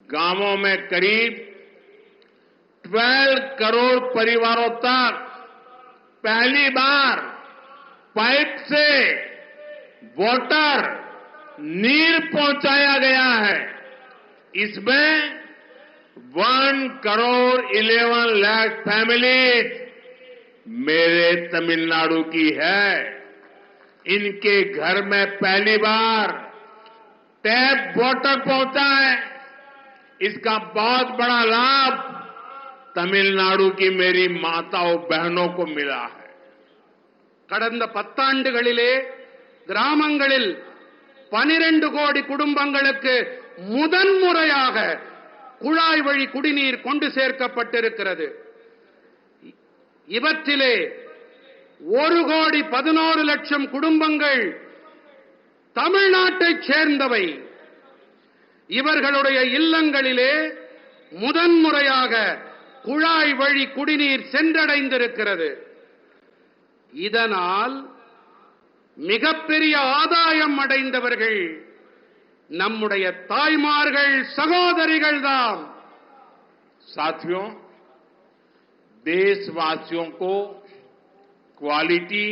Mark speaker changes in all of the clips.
Speaker 1: गांवों में करीब 12 करोड़ परिवारों तक पहली बार पाइप से वाटर नीर पहुंचाया गया है। इसमें 1 करोड़ 11 लाख फैमिलीज मेरे तमिलनाडु की है। इनके घर में पहली बार टैप वाटर पहुंचा है। इसका बहुत बड़ा लाभ तमिलनाडु की मेरी माताओं बहनों को मिला है।
Speaker 2: கடந்த 10 ஆண்டுகளிலே கிராமங்களில் 12 கோடி குடும்பங்களுக்கு முதன்முறையாக குழாய் வழி குடிநீர் கொண்டு சேர்க்கப்பட்டிருக்கிறது. இவற்றிலே 1 கோடி 11 லட்சம் குடும்பங்கள் தமிழ்நாட்டைச் சேர்ந்தவை. இவர்களுடைய இல்லங்களிலே முதன்முறையாக குழாய் வழி குடிநீர் சென்றடைந்திருக்கிறது. இதனால் மிகப்பெரிய ஆதாயம் அடைந்தவர்கள் நம்முடைய தாய்மார்கள், சகோதரிகள் தான்.
Speaker 1: साथियों, देशवासियों को क्वालिटी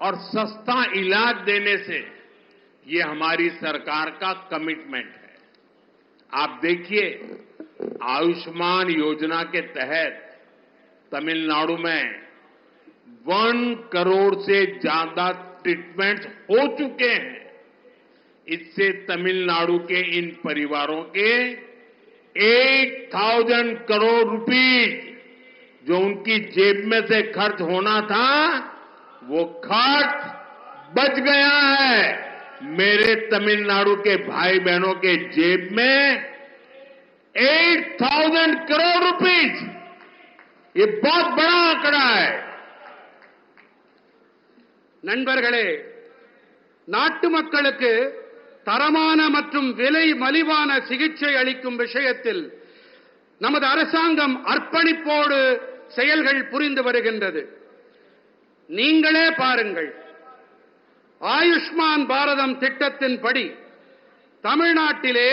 Speaker 1: और सस्ता इलाज देने से ये हमारी सरकार का कमिटमेंट है। आप देखिए, आयुष्मान योजना के तहत तमिलनाडु में 1 करोड़ से ज्यादा ट्रीटमेंट हो चुके हैं। इससे तमिलनाडु के इन परिवारों के 8,000 करोड़ रुपीस जो उनकी जेब में से खर्च होना था, वो खर्च बच गया है। मेरे तमिलनाडु के भाई बहनों के जेब में 8,000 करोड़ रुपीस, ये बहुत बड़ा आंकड़ा है।
Speaker 2: நண்பர்களே, நாட்டு மக்களுக்கு தரமான மற்றும் விலை மலிவான சிகிச்சை அளிக்கும் விஷயத்தில் நமது அரசாங்கம் அர்ப்பணிப்போடு செயல்கள் புரிந்து வருகின்றது. நீங்களே பாருங்கள், ஆயுஷ்மான் பாரதம் திட்டத்தின்படி தமிழ்நாட்டிலே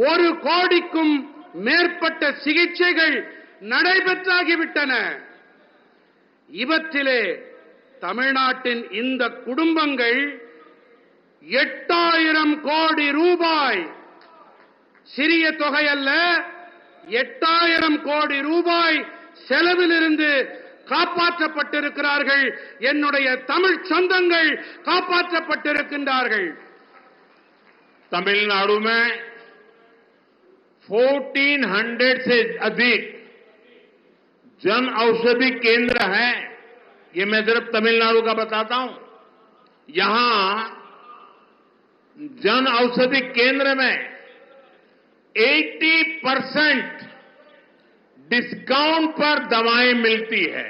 Speaker 2: 1 கோடிக்கும் மேற்பட்ட சிகிச்சைகள் நடைபெற்றாகிவிட்டன. இவற்றிலே தமிழ்நாட்டின் இந்த குடும்பங்கள் 8,000 கோடி ரூபாய், சிறிய தொகை அல்ல, 8,000 கோடி ரூபாய் செலவிலிருந்து காப்பாற்றப்பட்டிருக்கிறார்கள். என்னுடைய தமிழ் சொந்தங்கள் காப்பாற்றப்பட்டிருக்கின்றார்கள்.
Speaker 1: तमिलनाडु में 1400 से अधिक जन औषधि केंद्र हैं। ये मैं सिर्फ तमिलनाडु का बताता हूं। यहां जन औषधि केंद्र में 80% डिस्काउंट पर दवाएं मिलती है।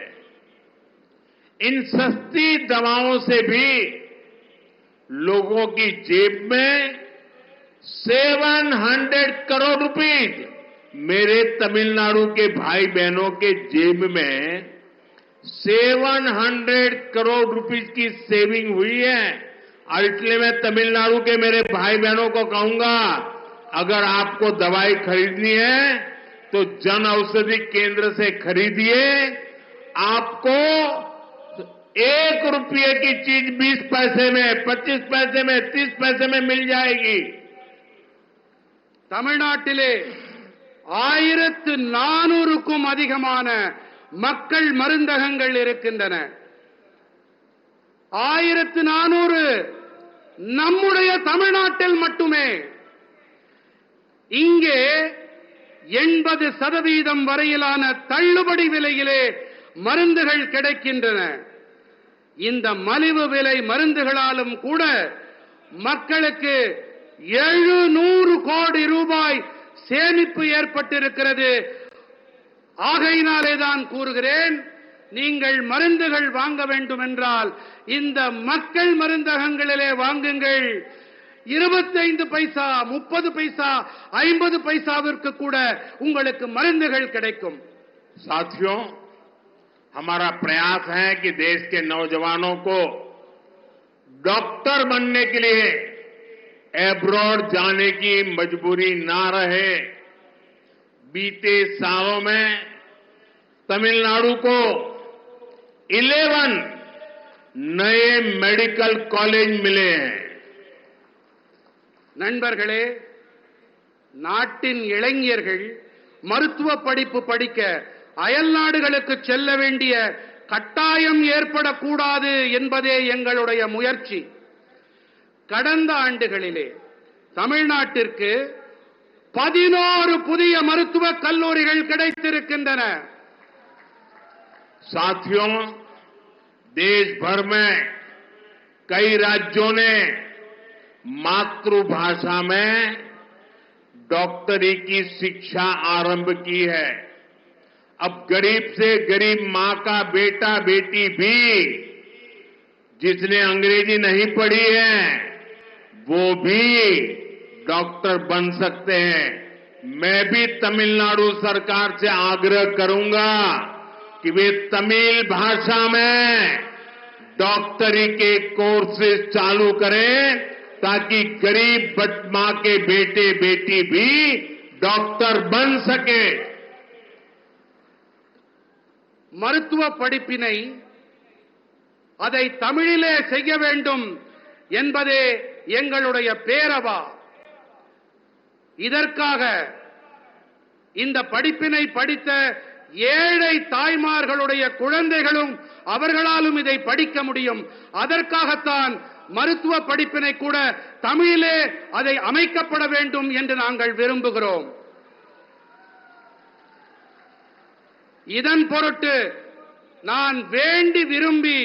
Speaker 1: इन सस्ती दवाओं से भी लोगों की जेब में 700 करोड़ रुपीस, मेरे तमिलनाडु के भाई बहनों के जेब में 700 करोड़ रुपीस की सेविंग हुई है। और इसलिए मैं तमिलनाडु के मेरे भाई बहनों को कहूंगा, अगर आपको दवाई खरीदनी है तो जन औषधि केंद्र से खरीदिए। आपको 1 रुपये की चीज 20 पैसे में, 25 पैसे में, 30 पैसे में मिल जाएगी।
Speaker 2: தமிழ்நாட்டிலே 1400க்கும் அதிகமான மக்கள் மருந்தகங்கள் இருக்கின்றன. 1400 நம்முடைய தமிழ்நாட்டில் மட்டுமே. இங்கே 80% வரையிலான தள்ளுபடி விலையிலே மருந்துகள் கிடைக்கின்றன. இந்த மலிவு விலை மருந்துகளாலும் கூட மக்களுக்கு 700 கோடி ரூபாய் சேமிப்பு ஏற்பட்டிருக்கிறது. ஆகையினாலேதான் கூறுகிறேன், நீங்கள் மருந்துகள் வாங்க வேண்டும் என்றால் இந்த மக்கள் மருந்தகங்களிலே வாங்குங்கள். 25 பைசா, 30 பைசா, 50 பைசாவிற்கு கூட உங்களுக்கு மருந்துகள் கிடைக்கும்.
Speaker 1: साथियों, हमारा प्रयास है कि देश के नौजवानों को डॉक्टर बनने के लिए एब्रॉड जाने की मजबूरी ना रहे। बीते सालों में तमिलनाडु को 11 नए मेडिकल कॉलेज मिले हैं।
Speaker 2: நண்பர்களே, நாட்டின் இளைஞர்கள் மருத்துவ படிப்பு படிக்க அயல் நாடுகளுக்கு செல்ல வேண்டிய கட்டாயம் ஏற்படக்கூடாது என்பதே எங்களுடைய முயற்சி. கடந்த ஆண்டுகளிலே தமிழ்நாட்டிற்கு 11 புதிய மருத்துவக் கல்லூரிகள் கிடைத்திருக்கின்றன.
Speaker 1: साथियों, देश भर में कई राज्यों ने मातृभाषा में डॉक्टरी की शिक्षा आरंभ की है। अब गरीब से गरीब मां का बेटा बेटी भी जिसने अंग्रेजी नहीं पढ़ी है वो भी डॉक्टर बन सकते हैं। मैं भी तमिलनाडु सरकार से आग्रह करूंगा कि वे तमिल भाषा में डॉक्टरी के कोर्सेज चालू करें ताकि गरीब मां के बेटे बेटी भी डॉक्टर बन सके।
Speaker 2: மருத்துவ படிப்பினை அதை தமிழிலே செய்ய வேண்டும் என்பதே எங்களுடைய பேரவா. இதற்காக இந்த படிப்பினை படித்த ஏழை தாய்மார்களுடைய குழந்தைகளும் அவர்களாலும் இதை படிக்க முடியும். அதற்காகத்தான் மருத்துவ படிப்பினை கூட தமிழிலே அதை அமைக்கப்பட வேண்டும் என்று நாங்கள் விரும்புகிறோம். இதன் பொருட்டு நான் வேண்டி விரும்பி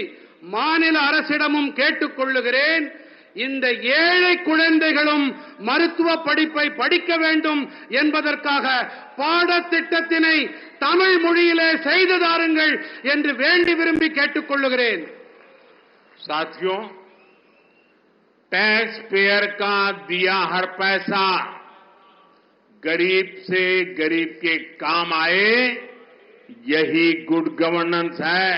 Speaker 2: மாநில அரசிடமும் கேட்டுக் கொள்ளுகிறேன், இந்த ஏழை குழந்தைகளும் மருத்துவ படிப்பை படிக்க வேண்டும் என்பதற்காக பாடத்திட்டத்தினை தமிழ் மொழியிலே செய்து தாருங்கள் என்று வேண்டி விரும்பி கேட்டுக் கொள்ளுகிறேன்.
Speaker 1: साथियों, टैक्स पेयर का दिया हर पैसा गरीब से गरीब के काम आए, यही गुड गवर्नेंस है।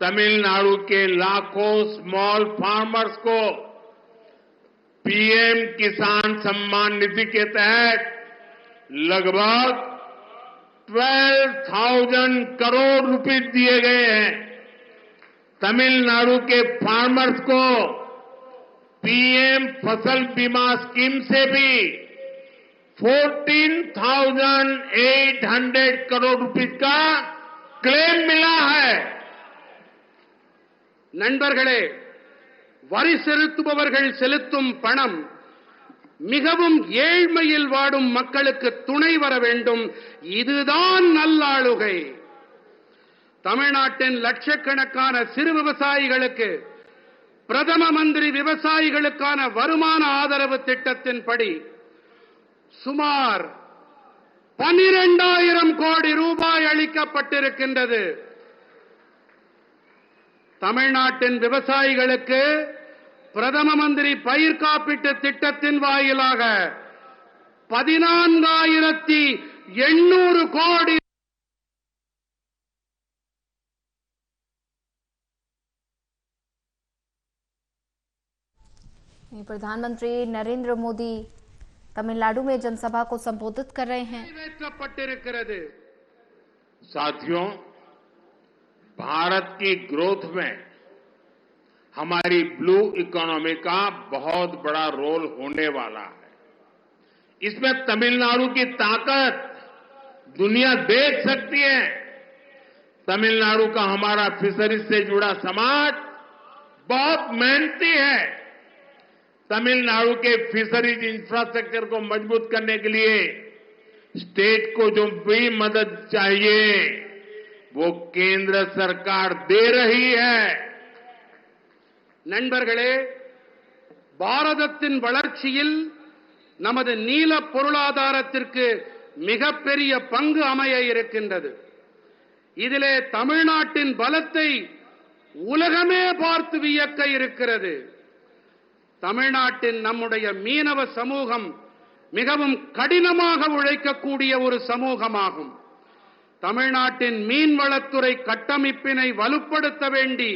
Speaker 1: तमिलनाडु के लाखों स्मॉल फार्मर्स को पीएम किसान सम्मान निधि के तहत लगभग 12,000 करोड़ रुपए दिए गए हैं। तमिलनाडु के फार्मर्स को पीएम फसल बीमा स्कीम से भी 14,800 करोड़ रुपए का क्लेम मिला है।
Speaker 2: நண்பர்களே, வரி செலுத்துபவர்கள் செலுத்தும் பணம் மிகவும் ஏழ்மையில் வாடும் மக்களுக்கு துணை வர வேண்டும். இதுதான் நல்லாளுகை. தமிழ்நாட்டின் லட்சக்கணக்கான சிறு விவசாயிகளுக்கு பிரதம மந்திரி விவசாயிகளுக்கான வருமான ஆதரவு திட்டத்தின்படி சுமார் 12,000 கோடி ரூபாய் அளிக்கப்பட்டிருக்கின்றது. தமிழ்நாட்டின் விவசாயிகளுக்கு பிரதம மந்திரி பயிர் காப்பீட்டு திட்டத்தின் வாயிலாக 14,800 கோடி
Speaker 3: प्रधानमंत्री नरेंद्र मोदी तमिलनाडु में जनसभा को संबोधित कर रहे हैं।
Speaker 1: साथियों, भारत की ग्रोथ में हमारी ब्लू इकोनॉमी का बहुत बड़ा रोल होने वाला है। इसमें तमिलनाडु की ताकत दुनिया देख सकती है। तमिलनाडु का हमारा फिशरीज से जुड़ा समाज बहुत मेहनती है। तमिलनाडु के फिशरीज इंफ्रास्ट्रक्चर को मजबूत करने के लिए स्टेट को जो भी मदद चाहिए वो केंद्र सरकार दे रही है। நண்பர்களே, பாரதத்தின் வளர்ச்சியில் நமது நீல பொருளாதாரத்திற்கு மிகப்பெரிய பங்கு அமைய இருக்கின்றது. இதிலே தமிழ்நாட்டின் பலத்தை உலகமே பார்த்து வியக்க இருக்கிறது. தமிழ்நாட்டின் நம்முடைய மீனவ சமூகம் மிகவும் கடினமாக உழைக்கக்கூடிய ஒரு சமூகமாகும். தமிழ்நாட்டின் மீன்வளத்துறை கட்டமைப்பினை வலுப்படுத்த வேண்டி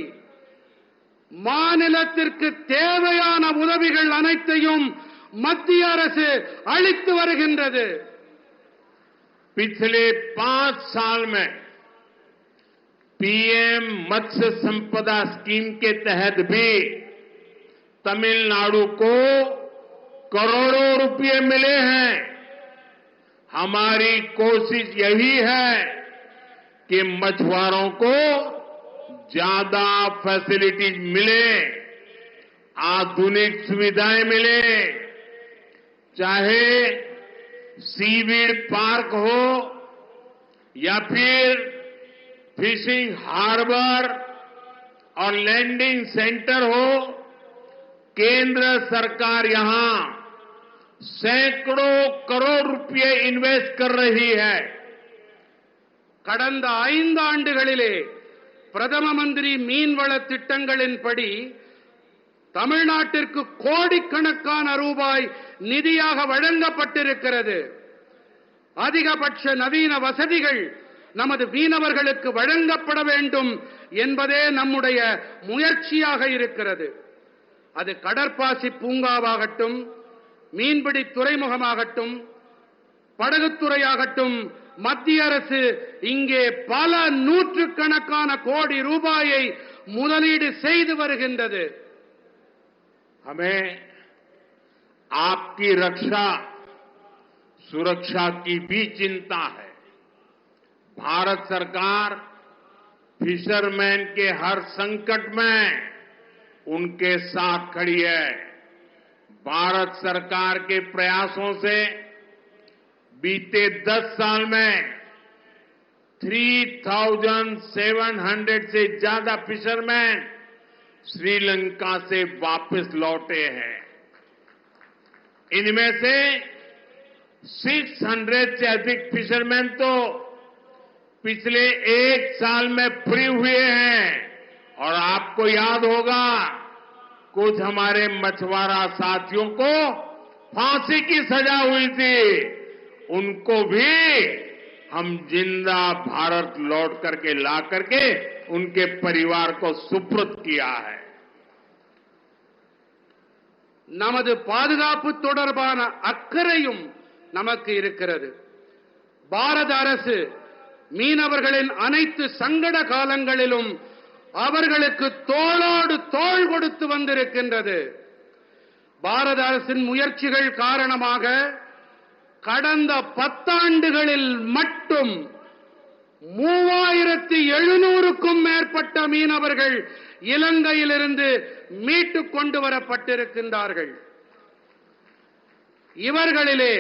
Speaker 2: மாநிலத்திற்கு தேவையான உதவிகள் அனைத்தையும் மத்திய அரசு அளித்து வருகின்றது.
Speaker 1: पिछले 5 साल में पीएम मत्स्य संपदा स्कीम के तहत भी तमिलनाडु को करोड़ों रुपए मिले हैं. हमारी कोशिश यही है कि मछुआरों को ज्यादा फैसिलिटीज मिले, आधुनिक सुविधाएं मिले, चाहे सीवीड पार्क हो या फिर फिशिंग हार्बर और लैंडिंग सेंटर हो. केंद्र सरकार यहां सैकड़ों करोड़ रुपए इन्वेस्ट कर रही है.
Speaker 2: கடந்த 5 ஆண்டுகளிலே பிரதம மந்திரி மீன்வள திட்டங்களின்படி தமிழ்நாட்டிற்கு கோடிக்கணக்கான ரூபாய் நிதியாக வழங்கப்பட்டிருக்கிறது. அதிகபட்ச நவீன வசதிகள் நமது மீனவர்களுக்கு வழங்கப்பட வேண்டும் என்பதே நம்முடைய முயற்சியாக இருக்கிறது. அது கடற்பாசி பூங்காவாகட்டும், மீன்பிடி துறைமுகமாகட்டும், படகுத்துறையாகட்டும், மத்திய அரசு இங்கே பல நூற்றுக்கணக்கான கோடி ரூபாயை முதலீடு செய்து வருகின்றது.
Speaker 1: हमें आपकी रक्षा सुरक्षा की भी चिंता है. भारत सरकार फिशरमैन के हर संकट में उनके साथ खड़ी है. भारत सरकार के प्रयासों से बीते 10 साल में 3,700 से ज्यादा फिशरमैन श्रीलंका से वापस लौटे हैं. इनमें से 600 से अधिक फिशरमैन तो पिछले 1 साल में फ्री हुए हैं. और आपको याद होगा, कुछ हमारे मछुआरा साथियों को फांसी की सजा हुई थी. उनको भी हम जिंदा भारत लौट करके ला करके उनके परिवार को सुपुर्द किया है.
Speaker 2: நமது பாதுகாப்பு தொடர்பான அக்கறையும் நமக்கு இருக்கிறது. பாரத அரசு மீனவர்களின் அனைத்து சங்கட காலங்களிலும் அவர்களுக்கு தோளோடு தோள் கொடுத்து வந்திருக்கின்றது. பாரத அரசின் முயற்சிகள் காரணமாக கடந்த 10 ஆண்டுகளில் மட்டும் 3700க்கும் மேற்பட்ட மீனவர்கள் இலங்கையிலிருந்து மீட்டுக் கொண்டு வரப்பட்டிருக்கின்றார்கள். இவர்களிலே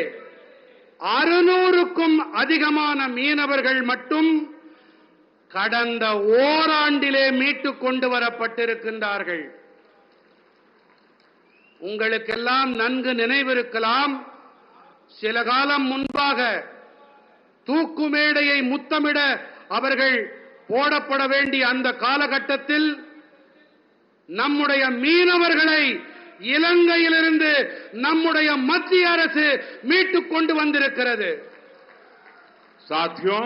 Speaker 2: 600க்கும் அதிகமான மீனவர்கள் மட்டும் கடந்த ஓராண்டிலே மீட்டுக் கொண்டு வரப்பட்டிருக்கின்றார்கள். உங்களுக்கெல்லாம் நன்கு நினைவிருக்கலாம், சில காலம் முன்பாக தூக்கு மேடையை முத்தமிட அவர்கள் போடப்பட வேண்டிய அந்த காலகட்டத்தில் நம்முடைய மீனவர்களை இலங்கையிலிருந்து நம்முடைய மத்திய அரசு மீட்டுக் கொண்டு வந்திருக்கிறது.
Speaker 1: साथियों,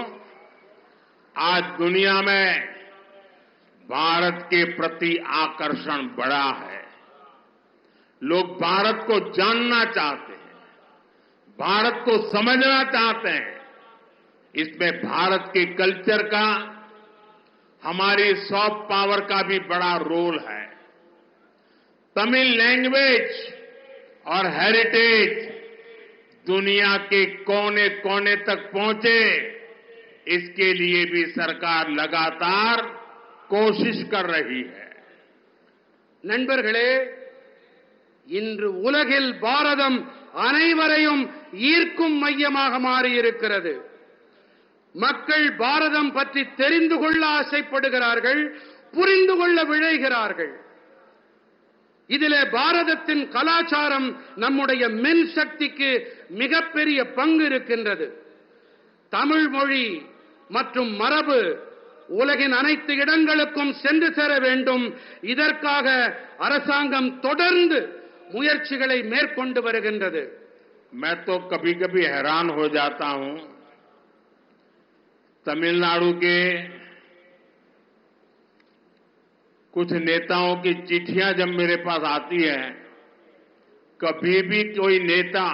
Speaker 1: आज दुनिया में भारत के प्रति आकर्षण बढ़ा है. लोग भारत को जानना चाहते हैं, भारत को समझना चाहते हैं. इसमें भारत के कल्चर का, हमारी सॉफ्ट पावर का भी बड़ा रोल है. तमिल लैंग्वेज और हेरिटेज दुनिया के कोने कोने तक पहुंचे, इसके लिए भी सरकार लगातार कोशिश कर रही है.
Speaker 2: நண்பர்களே, இன்று உலகில் பாரதம் அனைவரையும் ஈர்க்கும் மையமாக மாறியிருக்கிறது. மக்கள் பாரதம் பற்றி தெரிந்து கொள்ள ஆசைப்படுகிறார்கள், புரிந்து கொள்ள விழைகிறார்கள். இதிலே பாரதத்தின் கலாச்சாரம், நம்முடைய மென் சக்திக்கு மிகப்பெரிய பங்கு இருக்கின்றது. தமிழ் மொழி மற்றும் மரபு உலகின் அனைத்து இடங்களுக்கும் சென்று சேர வேண்டும். இதற்காக அரசாங்கம் தொடர்ந்து முயற்சிகளை மேற்கொண்டு வருகின்றது.
Speaker 1: मैं तो कभी कभी हैरान हो जाता हूं, तमिलनाडु के कुछ नेताओं की चिट्ठियां जब मेरे पास आती है, कभी भी कोई नेता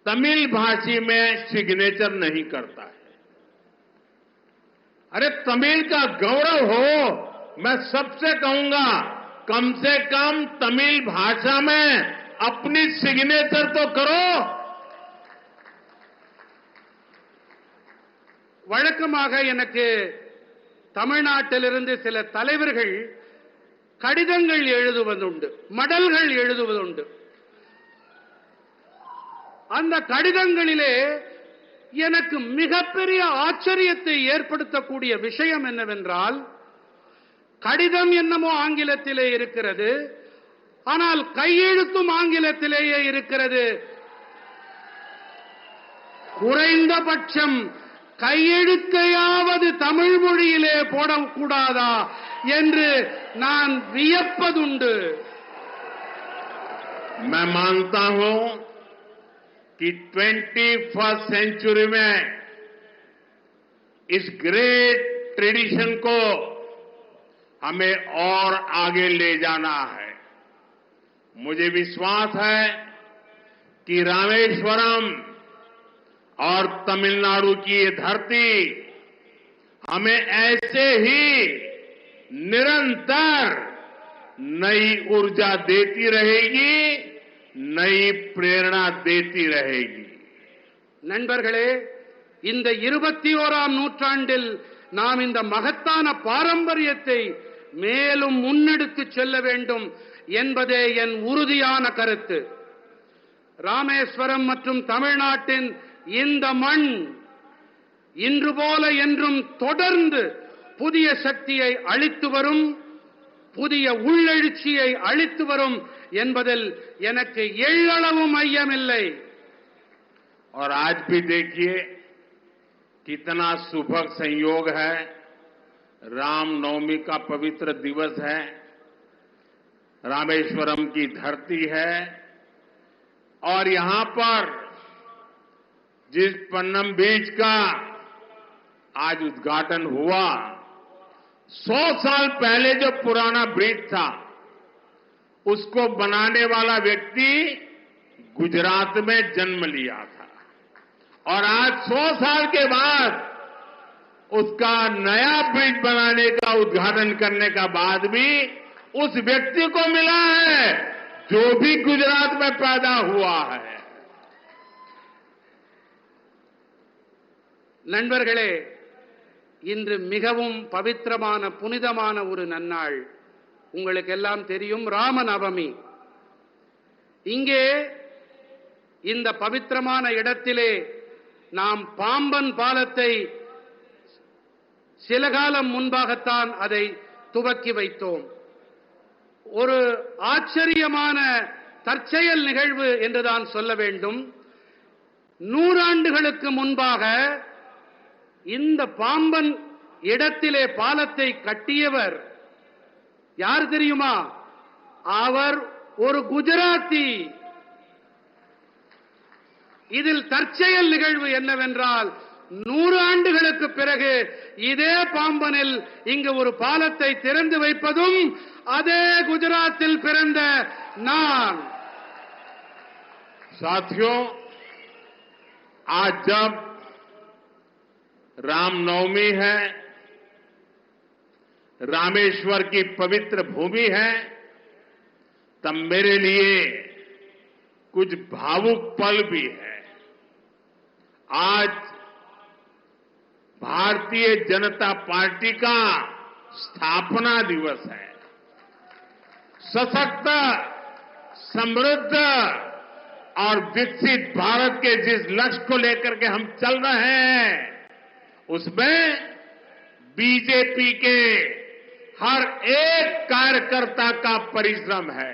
Speaker 1: तमिल भाषी में सिग्नेचर नहीं करता है। अरे तमिल का गौरव हो, मैं सबसे कहूंगा कम से कम तमिल भाषा में अपनी सिग्नेचर तो करो।
Speaker 2: வழக்கமாக எனக்கு தமிழ்நாட்டிலிருந்து சில தலைவர்கள் கடிதங்கள் எழுதுவதுண்டு, மடல்கள் எழுதுவதுண்டு. அந்த கடிதங்களிலே எனக்கு மிகப்பெரிய ஆச்சரியத்தை ஏற்படுத்தக்கூடிய விஷயம் என்னவென்றால், கடிதம் என்னமோ ஆங்கிலத்திலே இருக்கிறது, ஆனால் கையெழுத்தும் ஆங்கிலத்திலேயே இருக்கிறது. குறைந்தபட்சம் கையெழுத்தையாவது தமிழ் மொழியிலே போடக்கூடாதா என்று நான் வியப்பதுண்டு.
Speaker 1: मैं मानता हूं कि 21st सेंचुरी में इस ग्रेट ट्रेडिशन को हमें और आगे ले जाना है. मुझे विश्वास है कि रामेश्वरम और तमिलनाडु की ये धरती हमें ऐसे ही निरंतर नई ऊर्जा देती रहेगी, नई प्रेरणा देती रहेगी.
Speaker 2: நண்பர்களே, இந்த 21ஆம் நூற்றாண்டில் நாம் இந்த மகத்தான பாரம்பரியத்தை மேலும் முன்னெடுத்துச் செல்ல வேண்டும் என்பதே என் உறுதியான கருத்து. ராமேஸ்வரம் மற்றும் தமிழ்நாட்டின் இந்த மண் இன்று போல என்றும் தொடர்ந்து புதிய சக்தியை அளித்து வரும், புதிய உள்ளெழுச்சியை அளித்து வரும் என்பதில் எனக்கு எள்ளளவும் ஐயமில்லை.
Speaker 1: और आज भी देखिए कितना सुभग संयोग है. रामनवमी का पवित्र दिवस है, रामेश्वरम की धरती है, और यहां पर जिस पन्नम बीच का आज उद्घाटन हुआ, 100 साल पहले जो पुराना ब्रिज था उसको बनाने वाला व्यक्ति गुजरात में जन्म लिया था, और आज 100 साल के बाद उसका नया ब्रिज बनाने का उद्घाटन करने का बाद भी उस व्यक्ति को मिला है जो भी गुजरात में पैदा हुआ है.
Speaker 2: நண்பர்களே, இன்று மிகவும் பவித்திரமான புனிதமான ஒரு நன்னாள். உங்களுக்கு எல்லாம் தெரியும், ராமநவமி. இங்கே இந்த பவித்திரமான இடத்திலே நாம் பாம்பன் பாலத்தை சில காலம் முன்பாகத்தான் அதை துவக்கி வைத்தோம். ஒரு ஆச்சரியமான தற்செயல் நிகழ்வு என்றுதான் சொல்ல வேண்டும். 100 ஆண்டுகளுக்கு முன்பாக இந்த பாம்பன் இடத்திலே பாலத்தை கட்டியவர் யார் தெரியுமா? அவர் ஒரு குஜராத்தி. இதில் தற்செயல் நிகழ்வு என்னவென்றால், 100 ஆண்டுகளுக்கு பிறகு இதே பாம்பனில் இங்கு ஒரு பாலத்தை திறந்து வைப்பதும் அதே குஜராத்தில் பிறந்த நான்.
Speaker 1: साथियों, आज जब रामनवमी है, रामेश्वर की पवित्र भूमि है, तब मेरे लिए कुछ भावुक पल भी है. आज भारतीय जनता पार्टी का स्थापना दिवस है. सशक्त, समृद्ध और विकसित भारत के जिस लक्ष्य को लेकर के हम चल रहे हैं, उसमें बीजेपी के हर एक कार्यकर्ता का परिश्रम है.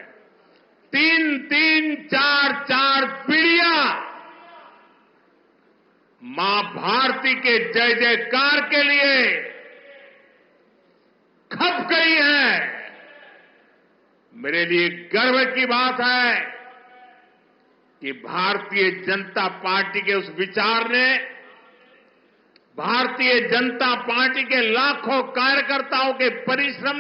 Speaker 1: 3-3, 4-4 पीढ़ियां मां भारती के जय जयकार के लिए खप गई है. मेरे लिए गर्व की बात है कि भारतीय जनता पार्टी के उस विचार ने, भारतीय जनता पार्टी के लाखों कार्यकर्ताओं के परिश्रम